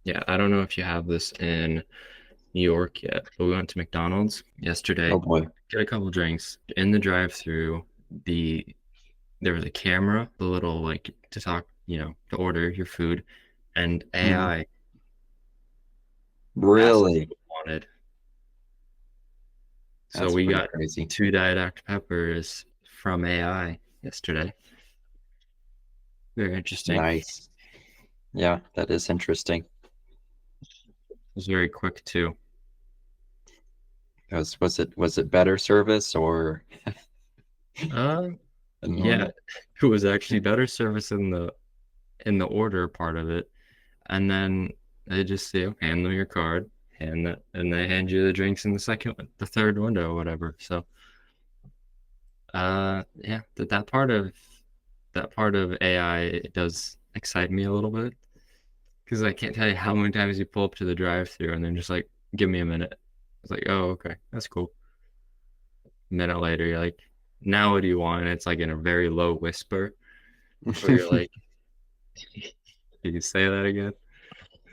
Yeah, I don't know if you have this in New York yet, but we went to McDonald's Oh yesterday, boy. get a couple drinks. In the drive-through, the there was a camera, the little like to talk, to order your food, and Mhm. AI asked us Really? what we wanted. So That's we pretty got crazy. two Diet Dr. Peppers from AI yesterday. Very interesting. It Nice. Yeah, that is interesting. was very quick too. Was it better service or Uh, yeah, normal? it was actually better service in the order part of it. And then they just say, okay, hand them your card, and they hand you the drinks in the third window or whatever. So, yeah, that part of AI, it does excite me a little bit because I can't tell you how many times you pull up to the drive-through and then just like, give me a minute. It's like, oh, okay, that's cool. A minute later, you're like, now what do you want? And it's like in a very low whisper where you're like, can you say that again?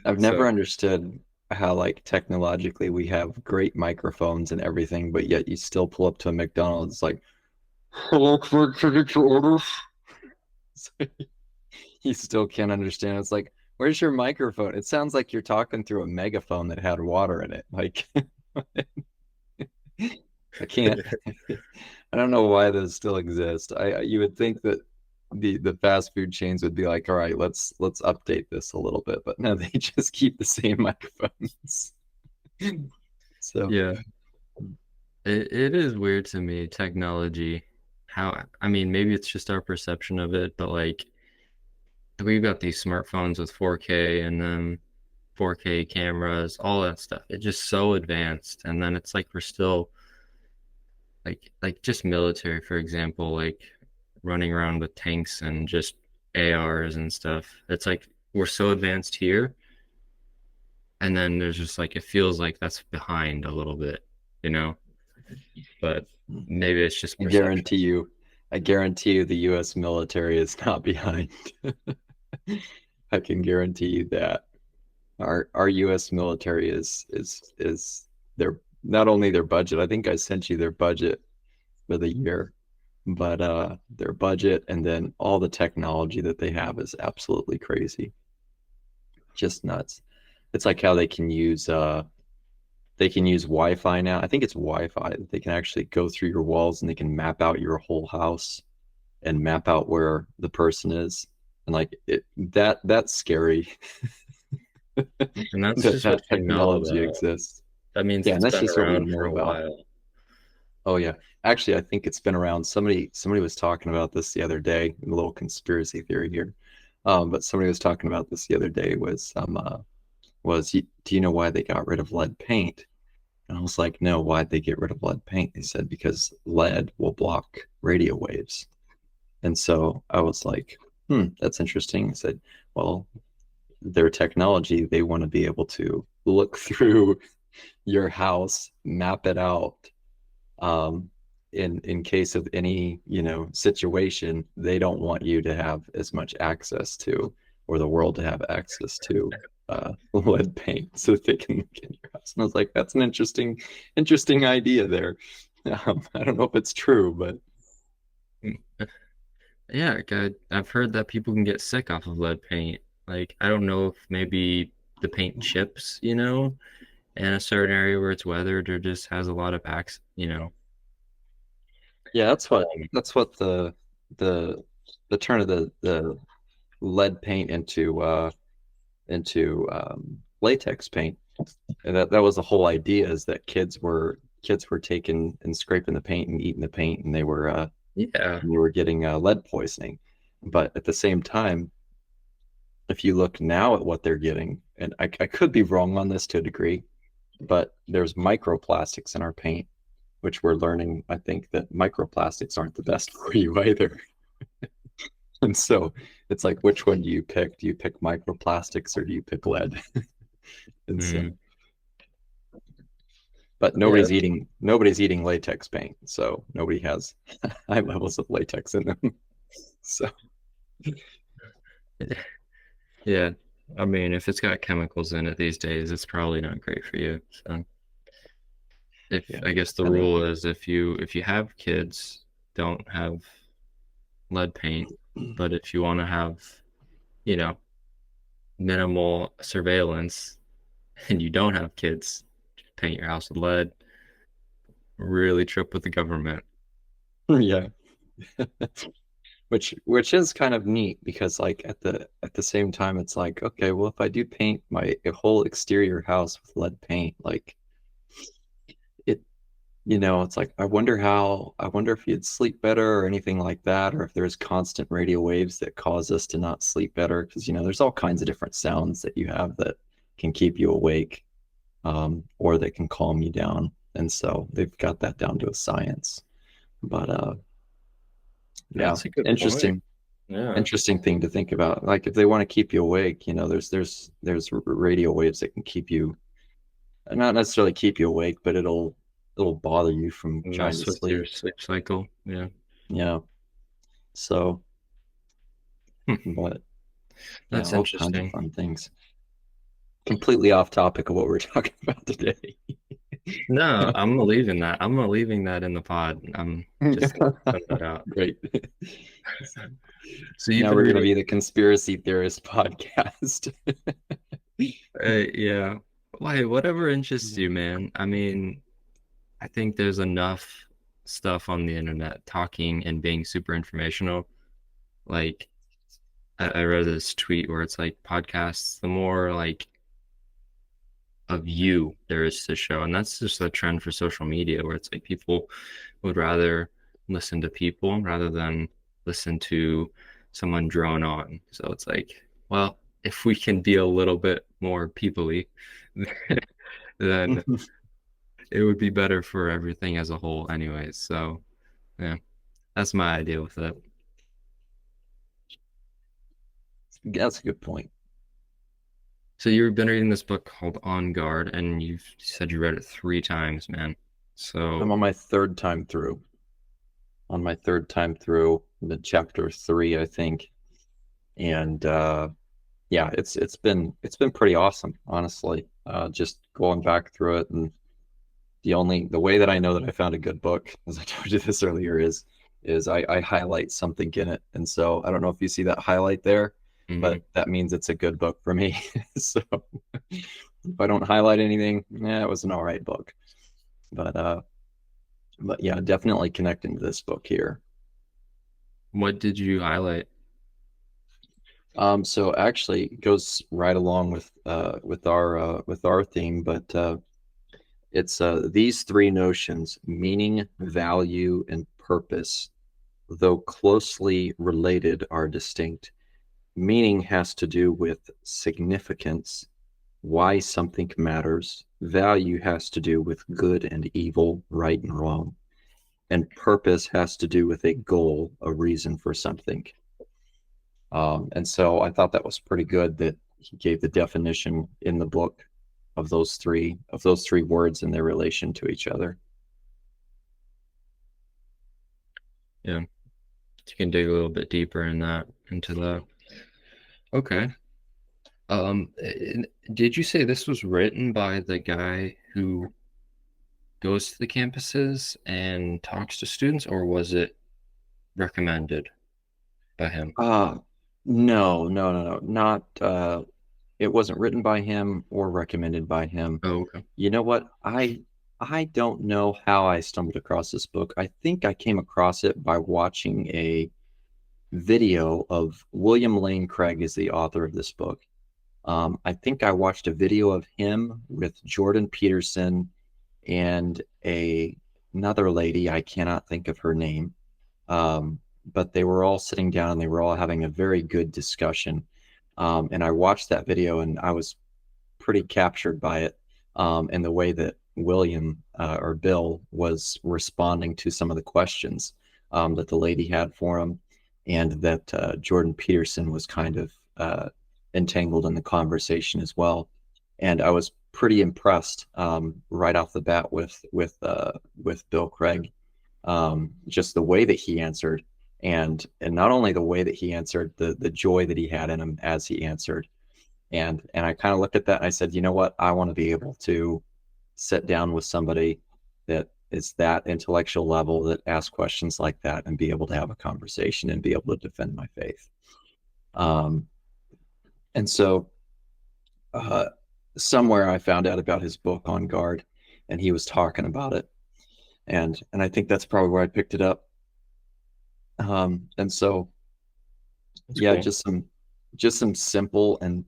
I've So never understood how like technologically we have great microphones and everything, but yet you still pull up to a McDonald's like, hello, can I get your order? You still can't understand. It's like, where's your microphone? It sounds like you're talking through a megaphone that had water in it. Like, I can't. I don't know why those still exist. You would think that the fast food chains would be like, all right, let's update this a little bit, but no, they just keep the same microphones. So yeah, it is weird to me, technology. I mean, maybe it's just our perception of it, but like we've got these smartphones with 4K and then 4K cameras, all that stuff. It's just so advanced. And then it's like we're still like just military, for example, like running around with tanks and just ARs and stuff. It's like we're so advanced here, and then there's just like it feels like that's behind a little bit, you know? But maybe it's just I perception. guarantee you, I guarantee you the US military is not behind. I can guarantee you that. Our US military is their not only their budget, I think I sent you their budget for the year, but their budget and then all the technology that they have is absolutely crazy. Just nuts. It's like how they can use Wi-Fi now. I think it's Wi-Fi. They can actually go through your walls and they can map out your whole house and map out where the person is. And like that's scary And that's that just what that we know technology about. exists. That means Yeah, and it's that's been just what we around know for a about. while. Oh yeah. Actually, I think it's been around. Somebody was talking about this the other day, a little conspiracy theory here. But somebody was talking about this the other day do you know why they got rid of lead paint? And I was like, no, why'd they get rid of lead paint? They said because lead will block radio waves. And so I was like, that's interesting. I said, well, their technology, they want to be able to look through your house, map it out, um, in case of any situation they don't want you to have as much access to, or the world to have access to lead paint so that they can look in your house. And I was like, that's an interesting idea there. I don't know if it's true, but Yeah, I've heard that people can get sick off of lead paint. Like, I don't know if maybe the paint chips, in a certain area where it's weathered or just has a lot of yeah, that's what um, that's what the the turn of the lead paint into latex paint. And that was the whole idea, is that kids were taking and scraping the paint and eating the paint, and yeah. they were getting lead poisoning. But at the same time, if you look now at what they're getting, and I could be wrong on this to a degree, but there's microplastics in our paint, which we're learning, I think, that microplastics aren't the best for you either. And so it's like, which one do you pick? Do you pick microplastics or do you pick lead? And so, Mm, but yeah. nobody's eating latex paint, so nobody has high levels of latex in them. So Yeah. I mean, if it's got chemicals in it these days, it's probably not great for you. So if Yeah. I guess the And rule is if you have kids, don't have lead paint. But if you want to have, you know, minimal surveillance and you don't have kids, paint your house with lead, really trip with the government. yeah. Which is kind of neat because like at the same time it's like, okay, well if I do paint my whole exterior house with lead paint, like it it's like I wonder if you'd sleep better or anything like that, or if there's constant radio waves that cause us to not sleep better. Because there's all kinds of different sounds that you have that can keep you awake, or that can calm you down. And so they've got that down to a science. But yeah, That's a good point. interesting. Yeah. Interesting thing to think about. Like if they want to keep you awake, there's radio waves that can keep you, not necessarily keep you awake, but it'll bother you from trying to Mess with your sleep. sleep cycle. Yeah. Yeah. So, Hmm. but yeah, That's all kinds of interesting. fun things. Completely off topic of what we're talking about today. No, I'm leaving that. I'm leaving that in the pod. I'm just putting that out. Great. So you've Now been we're going to reading, be the conspiracy theorist podcast. yeah. Why, whatever interests you, man. I mean, I think there's enough stuff on the internet talking and being super informational. Like, I read this tweet where it's like podcasts, the more like of you there is to show. And that's just a trend for social media where it's like people would rather listen to people rather than listen to someone drone on. So it's like, well, if we can be a little bit more people-y, then it would be better for everything as a whole anyways. So yeah, that's my idea with it. That's a good point. So you've been reading this book called On Guard, and you've said you read it 3 times, man. I'm So on my third time through. On my third time through the chapter 3, I think. And yeah, it's been pretty awesome, honestly. Just going back through it, and the way that I know that I found a good book, as I told you this earlier, is I highlight something in it. And so I don't know if you see that highlight there, mhm. but that means it's a good book for me. So if I don't highlight anything, yeah, it was an all right book. But yeah, definitely connecting to this book here. What did you highlight? So actually it goes right along with our theme, but it's these three notions: meaning, value, and purpose, though closely related, are distinct. Meaning has to do with significance, why something matters. Value has to do with good and evil, right and wrong. And purpose has to do with a goal, a reason for something. And so I thought that was pretty good that he gave the definition in the book of those three words and their relation to each other. Yeah, you can dig a little bit deeper in that into that. Okay. Did you say this was written by the guy who goes to the campuses and talks to students, or was it recommended by him? Uh no, no, no, no, not it wasn't written by him or recommended by him. Oh, okay. You know what? I don't know how I stumbled across this book. I think I came across it by watching a video of William Lane Craig is the author of this book. I think I watched a video of him with Jordan Peterson and another lady. I cannot think of her name. But they were all sitting down and they were all having a very good discussion. And I watched that video and I was pretty captured by it, and the way that William or Bill was responding to some of the questions that the lady had for him, and that Jordan Peterson was kind of entangled in the conversation as well. And I was pretty impressed right off the bat with Bill Craig, just the way that he answered, and not only the way that he answered, the joy that he had in him as he answered. And I kind of looked at that and I said, you know what? I want to be able to sit down with somebody that is that intellectual level, that asks questions like that, and be able to have a conversation and be able to defend my faith. Um, and so uh, somewhere I found out about his book On Guard, and he was talking about it, and I think that's probably where I picked it up. And so That's yeah, cool. just some simple, and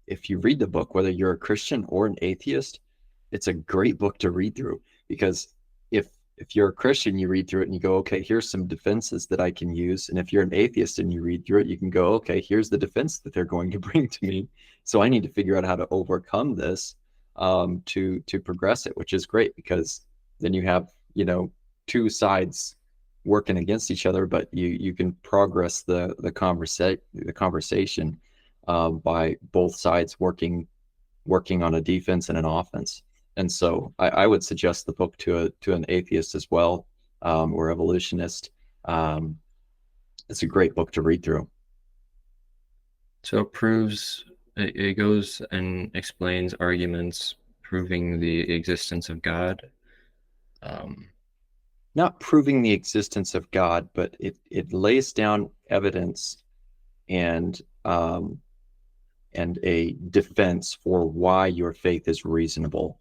if you read the book, whether you're a Christian or an atheist, it's a great book to read through, because if if you're a Christian, you read through it and you go, okay, here's some defenses that I can use. And if you're an atheist and you read through it, you can go, okay, here's the defense that they're going to bring to me. So I need to figure out how to overcome this, to progress it, which is great, because then you have, two sides working against each other, but you can progress the conversation, by both sides working on a defense and an offense. And so I would suggest the book to an atheist as well, or evolutionist. Um, it's a great book to read through. So it goes and explains arguments proving the existence of God. Um, Not proving the existence of God, but it lays down evidence and um, and a defense for why your faith is reasonable,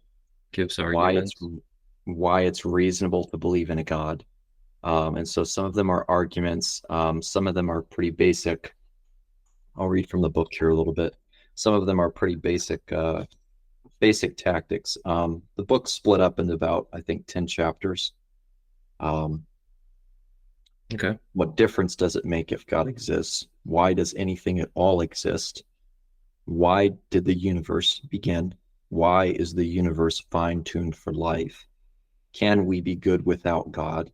Gives why it's arguments. why it's reasonable to believe in a God. And so some of them are arguments. Some of them are pretty basic. I'll read from the book here a little bit. Some of them are pretty basic tactics. The book's split up into about, I think, 10 chapters. Um, Okay. what difference does it make if God exists? Why does anything at all exist? Why did the universe begin? Why is the universe fine-tuned for life? Can we be good without God?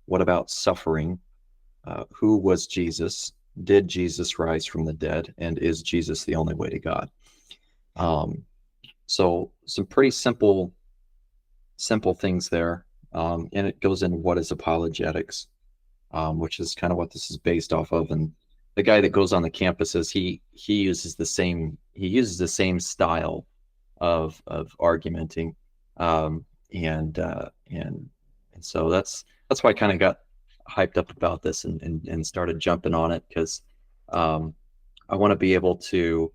What about suffering? Who was Jesus? Did Jesus rise from the dead? And is Jesus the only way to God? Um, so some pretty simple things there. And it goes into what is apologetics, which is kind of what this is based off of. And the guy that goes on the campuses, he uses the same style of argumenting, um, and so that's why I kind of got hyped up about this, and started jumping on it, because um, I want to be able to,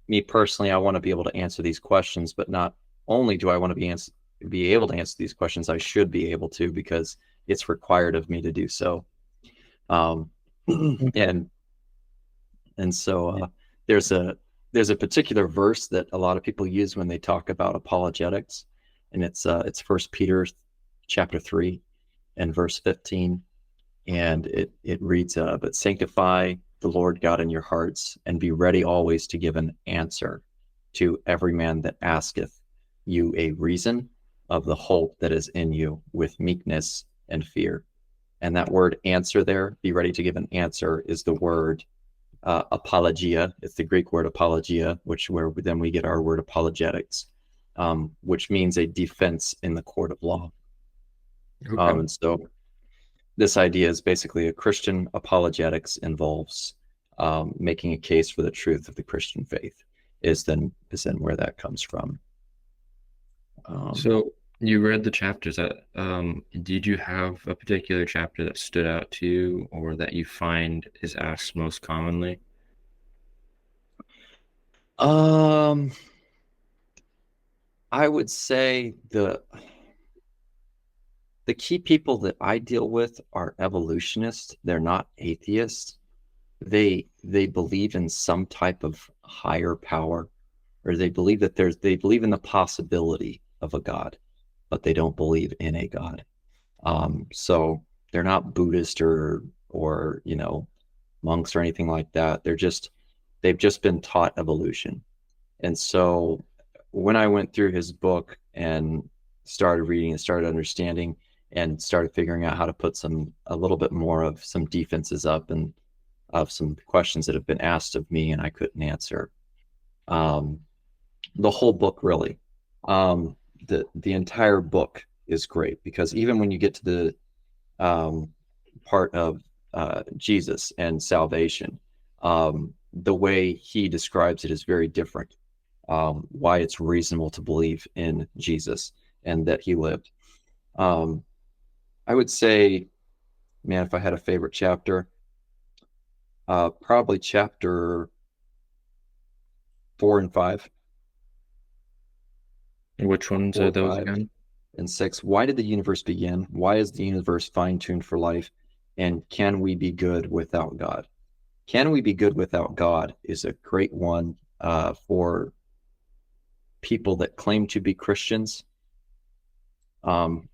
me personally, I want to be able to answer these questions, but not only do I want to be able to answer these questions, I should be able to, because it's required of me to do so. Um, Okay. and and so there's a there's a particular verse that a lot of people use when they talk about apologetics, and it's First Peter chapter 3 and verse 15, and it reads, "But sanctify the Lord God in your hearts, and be ready always to give an answer to every man that asketh you a reason of the hope that is in you, with meekness and fear." And that word answer there, be ready to give an answer, is the word apologia. It's the Greek word apologia, which where then we get our word apologetics, which means a defense in the court of law. Okay. And so this idea is basically a Christian apologetics involves making a case for the truth of the Christian faith. Is then where that comes from. Um, So you read the chapters that did you have a particular chapter that stood out to you or that you find is asked most commonly? um, I would say the key people that I deal with are evolutionists. They're not atheists. They believe in some type of higher power, or they believe in the possibility of a God, but they don't believe in a God. So they're not Buddhist or monks or anything like that. They've just been taught evolution. And so when I went through his book and started reading and started understanding and started figuring out how to put a little bit more of some defenses up, and of some questions that have been asked of me and I couldn't answer. Um, the whole book really, the entire book is great, because even when you get to the part of Jesus and salvation, the way he describes it is very different. Why it's reasonable to believe in Jesus and that he lived. Um, I would say, man, if I had a favorite chapter, probably chapter 4 and 5. Which ones are Four, those five, again? and 6. Why did the universe begin? Why is the universe fine-tuned for life? And can we be good without God? Can we be good without God is a great one for people that claim to be Christians,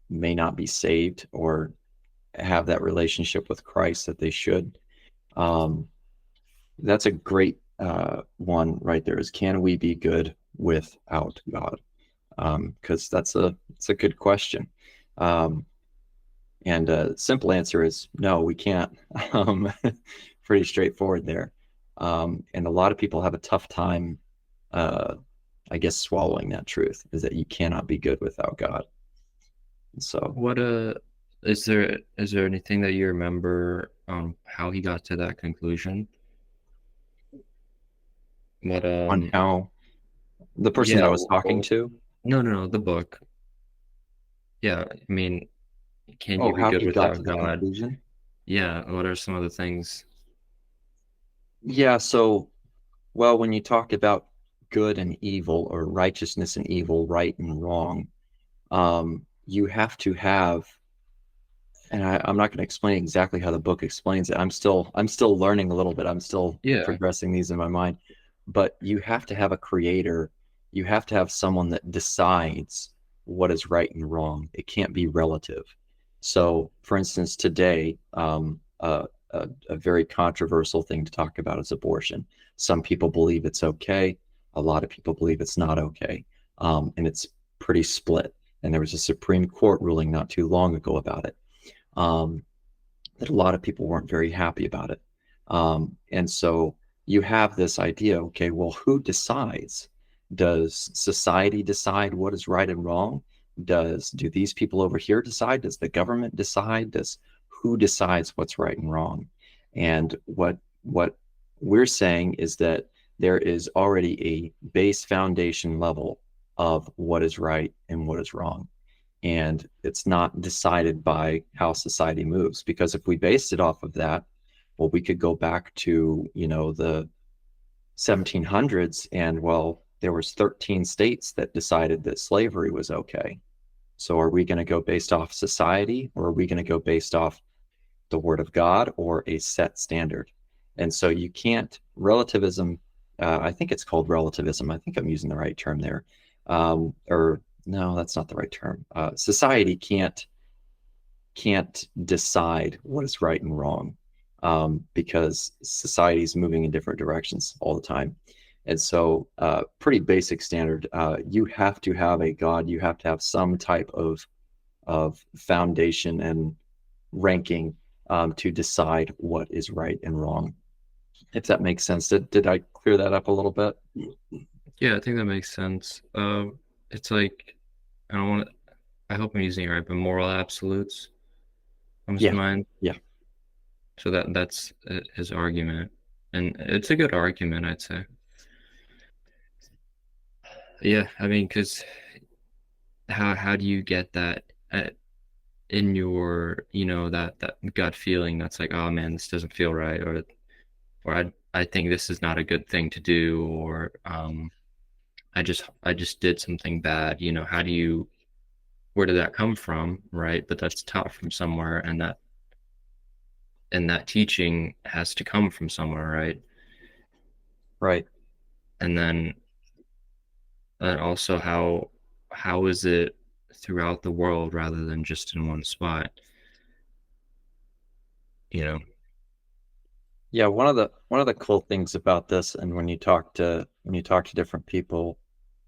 may not be saved or have that relationship with Christ that they should. Um, that's a great one right there is, can we be good without God? Because it's a good question. Um, and simple answer is no, we can't. Pretty straightforward there. And a lot of people have a tough time, uh, I guess, swallowing that truth is that you cannot be good without God. So, What is there anything that you remember how he got to that conclusion? What on how the person that yeah, I was talking to, no, no, no, the book. Yeah, I mean, can oh, you be how good he got to without the God? conclusion. Yeah, what are some of the things? Yeah. So, well, when you talk about good and evil or righteousness and evil, right and wrong, you have to have, and I'm not going to explain exactly how the book explains it. I'm still learning a little bit. I'm still Yeah, progressing these in my mind. But you have to have a creator. You have to have someone that decides what is right and wrong. It can't be relative. So, for instance, today, a very controversial thing to talk about is abortion. Some people believe it's okay. A lot of people believe it's not okay. And it's pretty split. And there was a Supreme Court ruling not too long ago about it, um, that a lot of people weren't very happy about it. And so you have this idea, okay, well, who decides? Does society decide what is right and wrong? Do these people over here decide? Does the government decide? Does who decides what's right and wrong? And what we're saying is that there is already a base foundation level of what is right and what is wrong, and it's not decided by how society moves, because if we based it off of that, well, we could go back to, the 1700s, and well, there was 13 states that decided that slavery was okay. So are we going to go based off society, or are we going to go based off the word of God or a set standard? And so you can't relativism. I think it's called relativism. I think I'm using the right term there. Or no, that's not the right term. Society can't decide what is right and wrong, because society is moving in different directions all the time. And so, pretty basic standard. You have to have a God. You have to have some type of foundation and ranking, to decide what is right and wrong. If that makes sense. Did I clear that up a little bit? yeah, I think that makes sense. It's like I don't want to. I hope I'm using it right, but moral absolutes comes to Yeah. mind. Yeah. So that's his argument, and it's a good argument, I'd say. Yeah, I mean, because how do you get that in your, that gut feeling that's like, oh man, this doesn't feel right, or I think this is not a good thing to do, or I just did something bad. How do you where did that come from, right? But that's taught from somewhere, and that teaching has to come from somewhere, right? Right. And then also how is it throughout the world rather than just in one spot, you know? Yeah, one of the cool things about this, and when you talk to different people,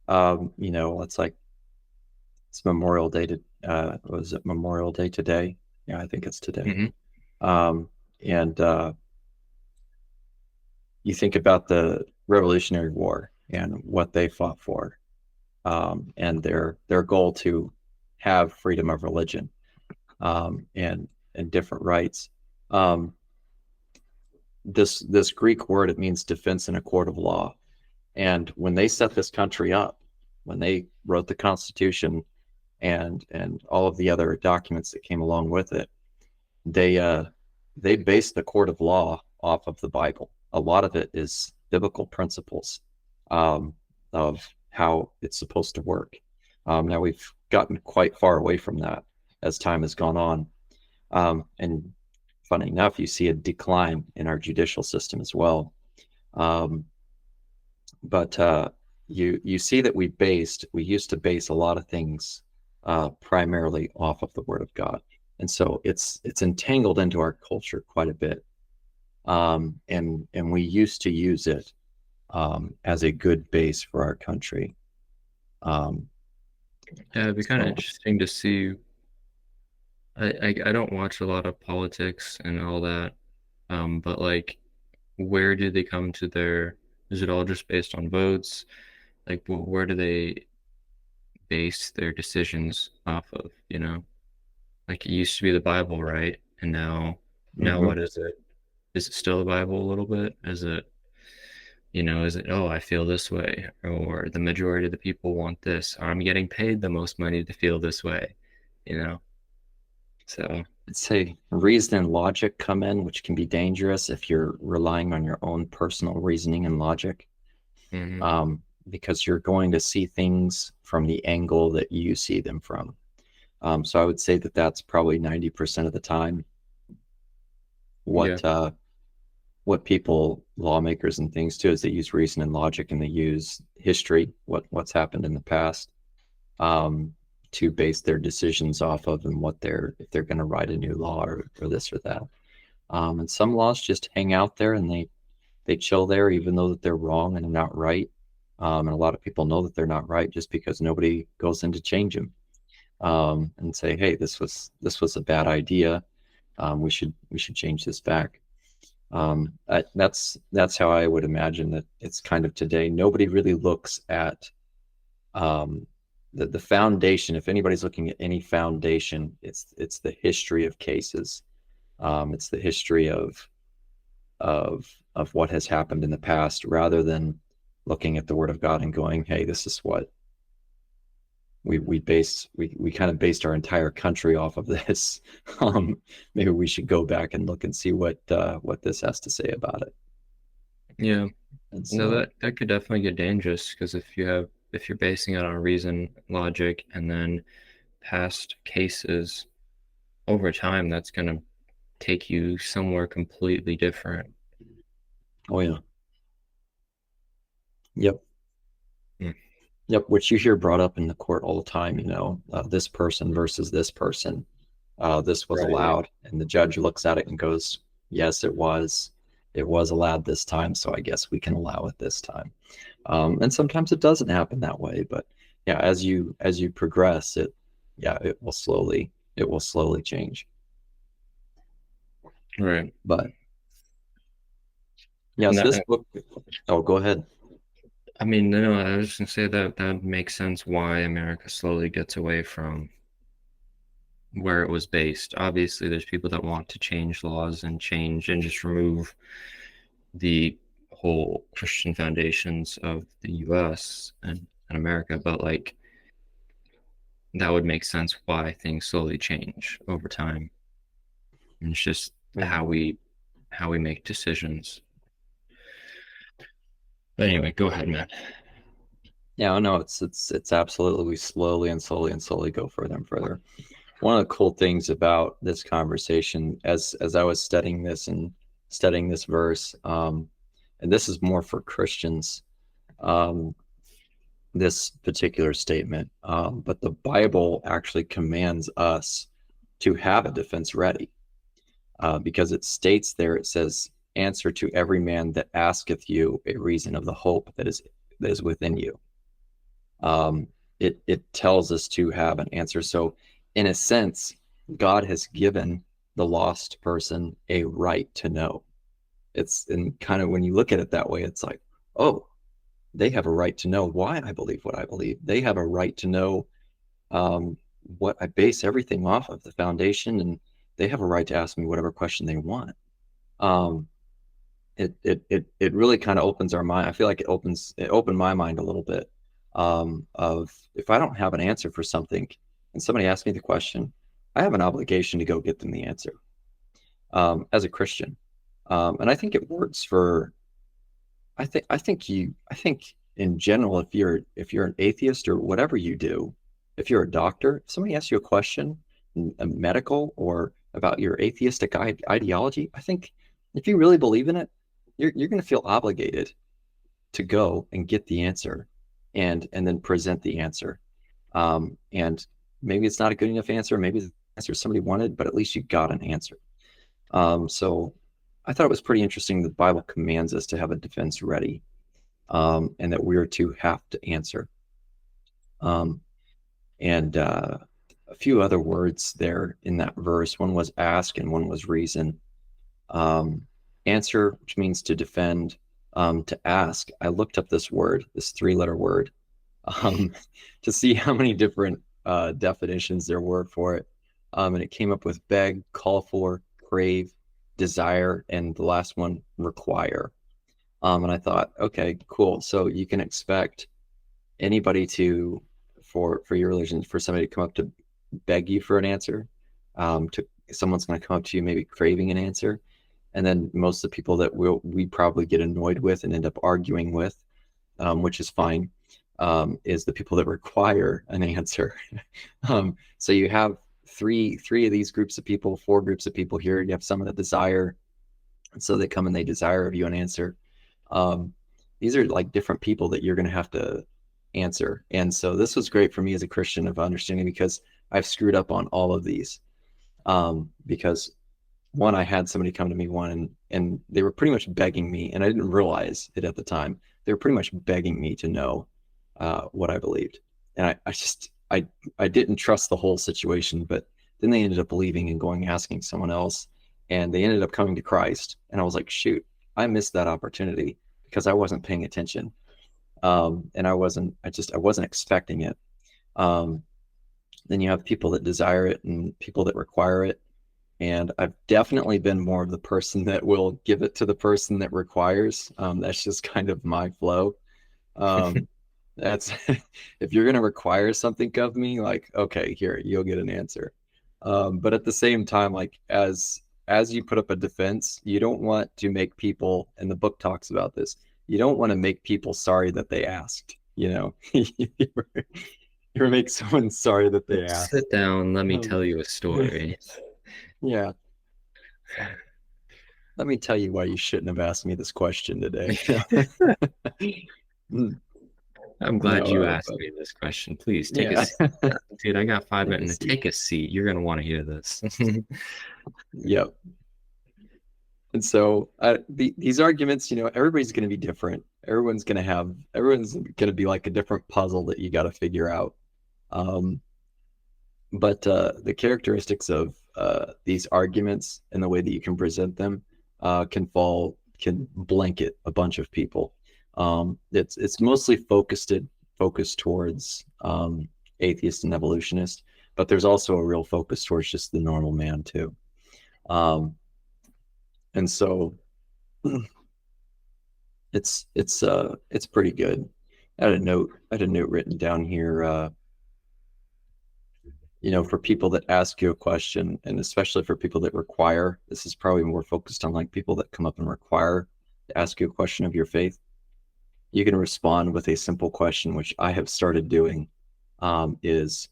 it's like it's Memorial Day to was it Memorial Day today? Yeah, I think it's today. Hmm. Um, and you think about the Revolutionary War and what they fought for, and their goal to have freedom of religion, and different rights. Um, this Greek word, it means defense in a court of law. And when they set this country up, when they wrote the Constitution and all of the other documents that came along with it, they based the court of law off of the Bible. A lot of it is biblical principles of how it's supposed to work. Now we've gotten quite far away from that as time has gone on. And funny enough, you see a decline in our judicial system as well. Um, but you see that we used to base a lot of things primarily off of the Word of God, and so it's entangled into our culture quite a bit. And we used to use it as a good base for our country. Um, Yeah, it'd be kind of so interesting to see. I don't watch a lot of politics and all that, but like, where do they come to their? Is it all just based on votes? Like, where do they base their decisions off of? You know, like it used to be the Bible, right? And now mhm. what is it? Is it still the Bible a little bit? Is it, oh, I feel this way, or the majority of the people want this, or I'm getting paid the most money to feel this way, you know? So, I'd say reason and logic come in, which can be dangerous if you're relying on your own personal reasoning and logic, mhm. because you're going to see things from the angle that you see them from. So I would say that that's probably 90% of the time Yeah, what what people, lawmakers and things too, is they use reason and logic, and they use history, what's happened in the past, um, to base their decisions off of, and what they're if they're going to write a new law or this or that. And some laws just hang out there and they chill there, even though that they're wrong and not right. And a lot of people know that they're not right just because nobody goes in to change them, and say, "Hey, this was a bad idea. We should change this back." That's how I would imagine that it's kind of today. Nobody really looks at um, the foundation. If anybody's looking at any foundation, it's the history of cases. It's the history of what has happened in the past, rather than looking at the Word of God and going, "Hey, this is what we kind of based our entire country off of this." um, Maybe we should go back and look and see what this has to say about it. yeah. And No, so, that could definitely get dangerous because if you're basing it on reason, logic, and then past cases over time, that's gonna take you somewhere completely different. oh yeah, yep. Mm. Yep, which you hear brought up in the court all the time, this person versus this person. This was Right. allowed, and the judge looks at it and goes, "Yes, it was. It was allowed this time, so I guess we can allow it this time." And sometimes it doesn't happen that way, but yeah, as you progress, yeah, it will slowly change. Right. But yeah, And so this book. Oh, go ahead. I mean, no, I was just gonna say that that makes sense why America slowly gets away from where it was based. Obviously, there's people that want to change laws and change and just remove the whole Christian foundations of the US and America, but like that would make sense why things slowly change over time. And it's just Yeah. how we make decisions. But anyway, go ahead, Matt. Yeah, no, it's absolutely, we slowly and slowly and slowly go further and further. One of the cool things about this conversation, as I was studying this and studying this verse, and this is more for Christians, um, this particular statement, but the Bible actually commands us to have a defense ready, because it states there, it says, "Answer to every man that asketh you a reason of the hope that is within you." um, it tells us to have an answer. So, in a sense, God has given the lost person a right to know. It's and kind of when you look at it that way, it's like, oh, they have a right to know why I believe what I believe. They have a right to know um, what I base everything off of, the foundation, and they have a right to ask me whatever question they want. Um, it really kind of opens our mind. I feel like it opened my mind a little bit, of if I don't have an answer for something and somebody asks me the question, I have an obligation to go get them the answer, as a Christian. And I think it works for, I think in general, if you're an atheist or whatever you do, if you're a doctor, if somebody asks you a question, a medical or about your atheistic ideology, I think if you really believe in it, you're going to feel obligated to go and get the answer, and then present the answer. And maybe it's not a good enough answer, maybe the answer somebody wanted, but at least you got an answer. So I thought it was pretty interesting that the Bible commands us to have a defense ready, and that we're to have to answer. Um, and a few other words there in that verse. One was ask, and one was reason. Um, Answer, which means to defend. To ask, I looked up this word, this three-letter word, um, to see how many different definitions there were for it. And it came up with beg, call for, crave, desire, and the last one, require. And I thought, okay, cool. So you can expect anybody to, for your religion, for somebody to come up to beg you for an answer. To someone's going to come up to you, maybe craving an answer, and then most of the people that we probably get annoyed with and end up arguing with, which is fine, is the people that require an answer. So you have three of these groups of people, four groups of people here. You have some that desire, and so they come and they desire of you an answer. Um, these are like different people that you're going to have to answer. And so this was great for me as a Christian of understanding, because I've screwed up on all of these. Because one, I had somebody come to me and they were pretty much begging me, and I didn't realize it at the time. They were pretty much begging me to know what I believed. And I didn't trust the whole situation, but then they ended up believing and going asking someone else, and they ended up coming to Christ. And I was like, shoot, I missed that opportunity because I wasn't paying attention. And I wasn't expecting it. Um, then you have people that desire it and people that require it. And I've definitely been more of the person that will give it to the person that requires. That's just kind of my flow. Um, that's if you're going to require something of me, like, okay, here, you'll get an answer. But at the same time, like as you put up a defense, you don't want to make people, and the book talks about this, you don't want to make people sorry that they asked, you know. You make someone sorry that they asked. Sit down, let me Um, tell you a story. yeah. Let me tell you why you shouldn't have asked me this question today. I'm glad No, you asked but me this question. Please take a yeah, seat. Dude, I got five take a minutes. seat. Take a seat. You're gonna want to hear this. Yep. And so these arguments, you know, everybody's going to be different. Everyone's going to be like a different puzzle that you got to figure out. Um, but the characteristics of these arguments and the way that you can present them can blanket a bunch of people. It's mostly focused towards atheist and evolutionist, but there's also a real focus towards just the normal man too. Um, and so it's pretty good. I had a note written down here. You know, for people that ask you a question, and especially for people that require, this is probably more focused on like people that come up and require to ask you a question of your faith. You can respond with a simple question, which I have started doing, is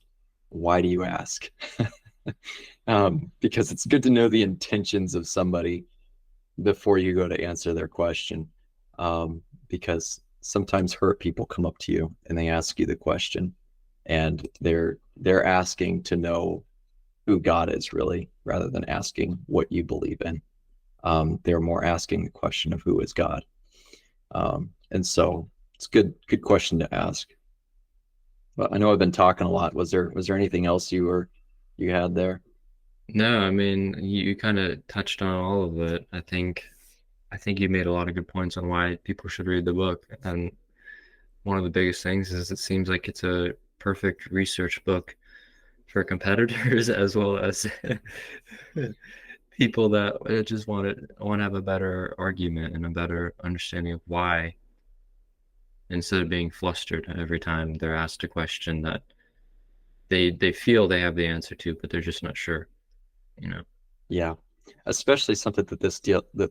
why do you ask? Because it's good to know the intentions of somebody before you go to answer their question. Because sometimes hurt people come up to you and they ask you the question, and they're asking to know who God is really, rather than asking what you believe in. They're more asking the question of who is God. And so it's good question to ask. But I know I've been talking a lot. Was there anything else you had there? No, I mean, you kind of touched on all of it. I think you made a lot of good points on why people should read the book. And one of the biggest things is it seems like it's a perfect research book for competitors as well as people that just want to have a better argument and a better understanding of why, instead of being flustered every time they're asked a question that they feel they have the answer to, but they're just not sure, you know. Yeah. Especially something that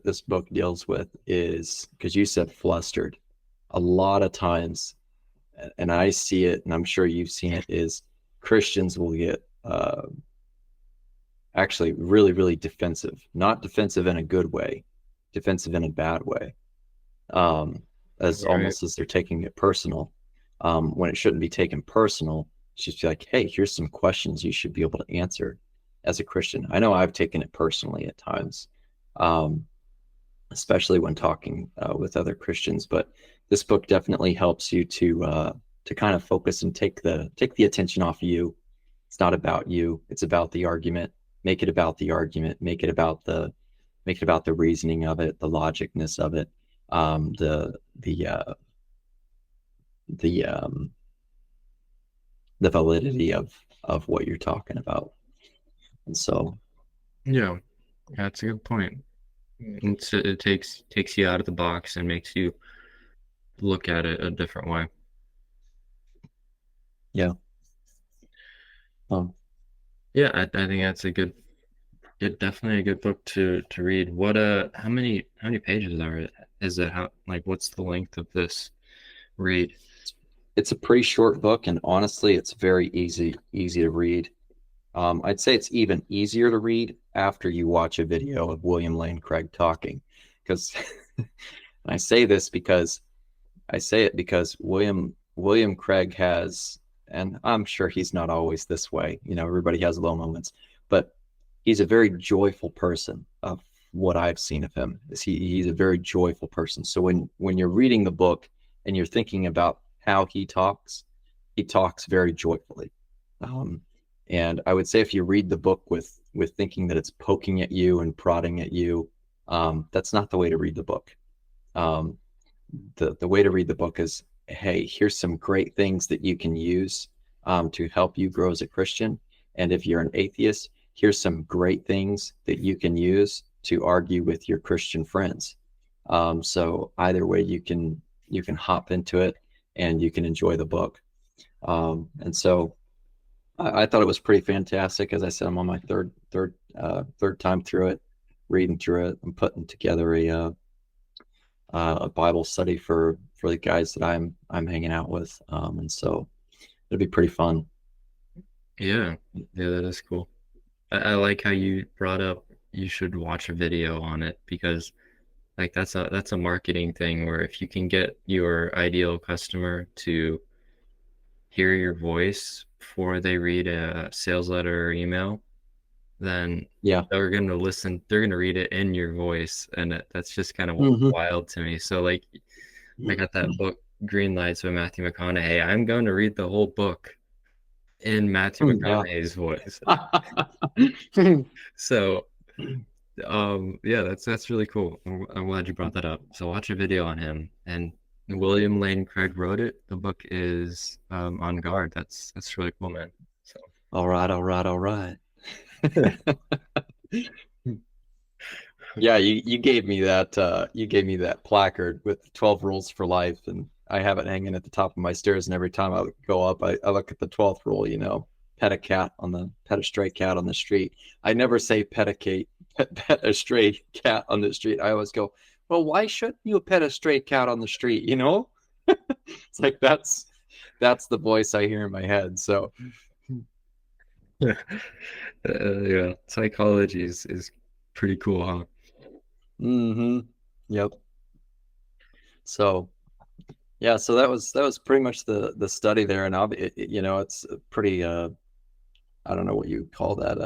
this book deals with is because you said flustered. A lot of times, and I see it, and I'm sure you've seen it, is Christians will get actually really, really defensive. Not defensive in a good way, defensive in a bad way. As Right. almost as they're taking it personal, when it shouldn't be taken personal. It's just like, hey, here's some questions you should be able to answer as a Christian. I know I've taken it personally at times, um, especially when talking with other Christians. But this book definitely helps you to kind of focus and take the attention off you. It's not about you. It's about the argument. Make it about the argument. Make it about the reasoning of it, the logicness of it, um, the the uh, the the validity of what you're talking about. And so, Yeah, that's a good point. It takes you out of the box and makes you look at it a different way. yeah. Um, Yeah, I think that's a good, definitely a good book to read. What how many pages are it? Is it how like what's the length of this read? it's a pretty short book, and honestly, it's very easy to read. I'd say it's even easier to read after you watch a video of William Lane Craig talking, because I say this because I say it because William Craig has, and I'm sure he's not always this way. You know, everybody has low moments, but he's a very joyful person. Of what I've seen of him, is he's a very joyful person. So when you're reading the book and you're thinking about how he talks very joyfully. Um, and I would say if you read the book with thinking that it's poking at you and prodding at you, that's not the way to read the book. Um, the way to read the book is, hey, here's some great things that you can use to help you grow as a Christian. And if you're an atheist, here's some great things that you can use to argue with your Christian friends. So either way, you can hop into it and you can enjoy the book. And so I thought it was pretty fantastic. As I said, I'm on my third time through it, reading through it. I'm putting together a Bible study for the guys that I'm hanging out with, and so it'll be pretty fun. Yeah, yeah, that is cool. I like how you brought up you should watch a video on it because like that's a marketing thing where if you can get your ideal customer to hear your voice before they read a sales letter or email, then Yeah. they're gonna read it in your voice, and that's just kind of Hmm. wild to me. So like I got that book Green Lights by Matthew McConaughey. I'm going to read the whole book in Matthew Yeah. McConaughey's voice. So yeah, that's really cool. I'm glad you brought that up. So watch a video on him, and William Lane Craig wrote it. The book is On Guard. That's really cool, man. So All right, all right, all right. Yeah, you gave me that placard with 12 rules for life, and I have it hanging at the top of my stairs, and every time I go up, I look at the 12th rule, you know, pet a stray cat on the street. I never say pet a stray cat on the street. I always go, well, why shouldn't you pet a stray cat on the street, you know? It's like that's the voice I hear in my head. So yeah, psychology is pretty cool, huh? hmm yep. So yeah, so that was pretty much the study there, and you know, it's a pretty I don't know what you call that,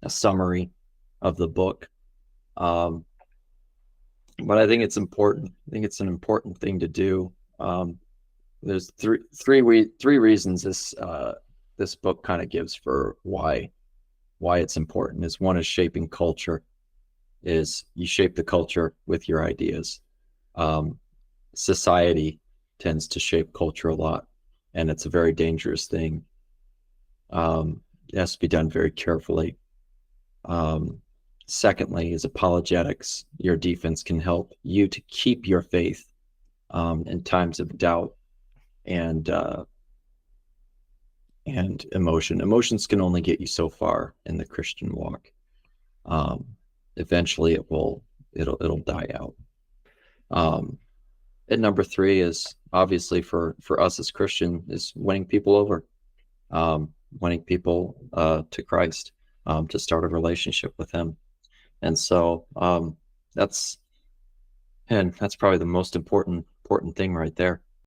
a summary of the book. Um, but I think it's important. I think it's an important thing to do. There's three reasons this book kind of gives for why it's important. Is one is shaping culture. Is you shape the culture with your ideas. Um, Society tends to shape culture a lot, and it's a very dangerous thing. It has to be done very carefully. Um, Secondly, is apologetics. Your defense can help you to keep your faith in times of doubt and emotion. Emotions can only get you so far in the Christian walk. Um, Eventually, it'll die out. Um, and number three is obviously for us as Christian is winning people over, winning people to Christ, to start a relationship with Him. And so that's and that's probably the most important thing right there.